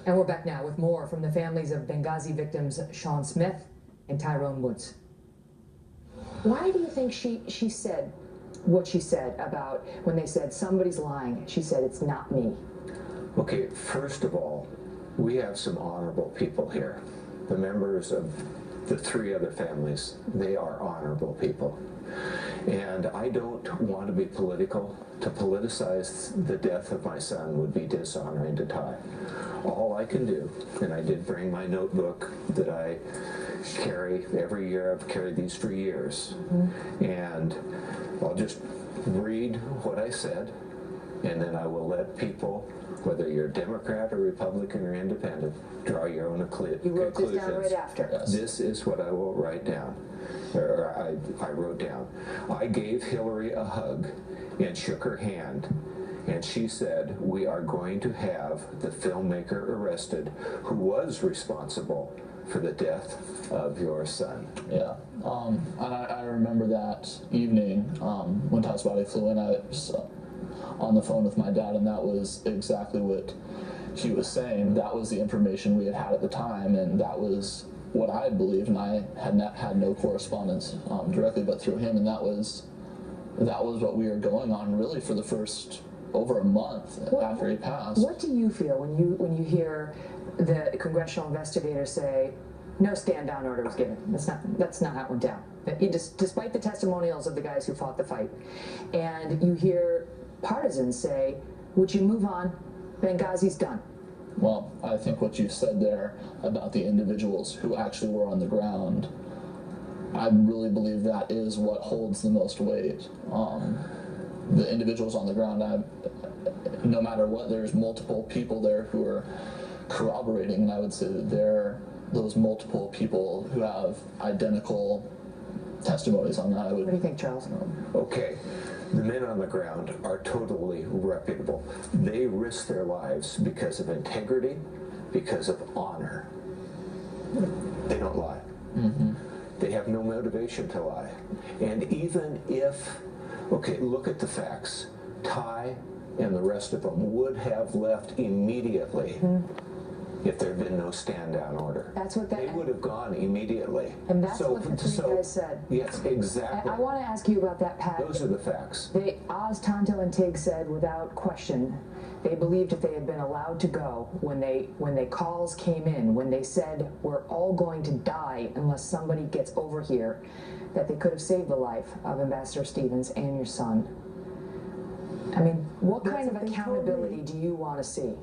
And we're back now with more from the families of Benghazi victims Sean Smith and Tyrone Woods. Why do you think she said what she said about when they said somebody's lying? She said, it's not me. Okay, first of all, we have some honorable people here. The members of the three other families, they are honorable people. And I don't want to be political. To politicize the death of my son would be dishonoring to Ty. All I can do, and I did bring my notebook that I carry every year. I've carried these for years. And I'll just read what I said, and then I will let people, whether you're Democrat or Republican or Independent, draw your own conclusions. You wrote this down right after. Yes. This is what I will write down, or I wrote down. I gave Hillary a hug and shook her hand, and she said, we are going to have the filmmaker arrested who was responsible for the death of your son. Yeah, and I remember that evening when Ty's body flew in, I was on the phone with my dad, and that was exactly what he was saying. That was the information we had at the time, and that was what I believed, and I had no correspondence directly but through him, and that was what we were going on really for the first over a month after he passed. What do you feel when you hear the congressional investigators say no stand-down order was given? That's not how it went down. Despite the testimonials of the guys who fought the fight, and you hear partisans say, would you move on? Benghazi's done. Well, I think what you said there about the individuals who actually were on the ground, I really believe that is what holds the most weight. The individuals on the ground, no matter what, there's multiple people there who are corroborating, and I would say that those multiple people who have identical testimonies on that. What do you think, Charles? Okay, the men on the ground are totally reputable. They risk their lives because of integrity, because of honor. They don't lie. They have no motivation to lie. And even if, okay, look at the facts. Ty and the rest of them would have left immediately if there had been no stand-down order. That's what they would have gone immediately. And that's what the three guys said. Yes, exactly. I want to ask you about that, Pat. Those are the facts. Oz, Tonto, and Tig said without question they believed if they had been allowed to go when they calls came in, when they said we're all going to die unless somebody gets over here, that they could have saved the life of Ambassador Stevens and your son. I mean, what kind of accountability do you want to see?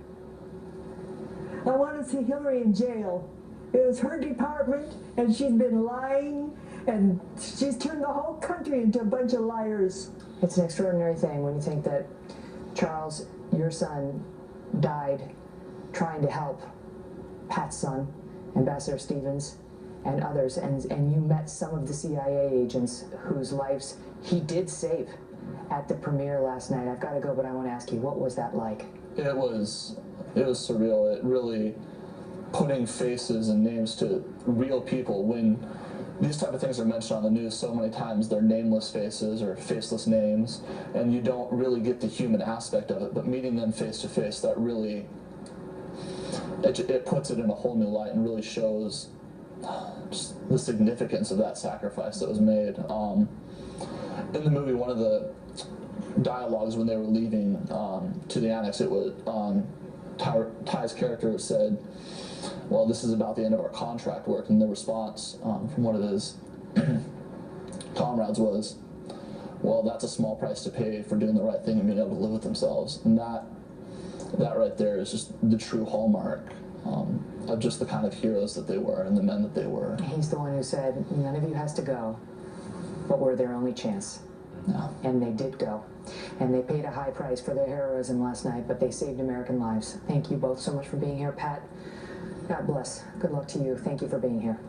I want to see Hillary in jail. It was her department, and she's been lying, and she's turned the whole country into a bunch of liars. It's an extraordinary thing when you think that, Charles, your son died trying to help Pat's son, Ambassador Stevens, and others, and you met some of the CIA agents whose lives he did save at the premiere last night. I've got to go, but I want to ask you, what was that like? It was surreal. It really putting faces and names to real people. When these type of things are mentioned on the news so many times, they're nameless faces or faceless names, and you don't really get the human aspect of it. But meeting them face to face, that really it puts it in a whole new light and really shows just the significance of that sacrifice that was made. In the movie, one of the dialogues when they were leaving to the annex, it was Ty's character said, well, this is about the end of our contract work, and the response from one of his comrades was, well, that's a small price to pay for doing the right thing and being able to live with themselves. And that right there is just the true hallmark of just the kind of heroes that they were and the men that they were. He's the one who said, none of you has to go, but we're their only chance. Yeah. And they did go. And they paid a high price for their heroism last night, but they saved American lives. Thank you both so much for being here. Pat, God bless. Good luck to you. Thank you for being here.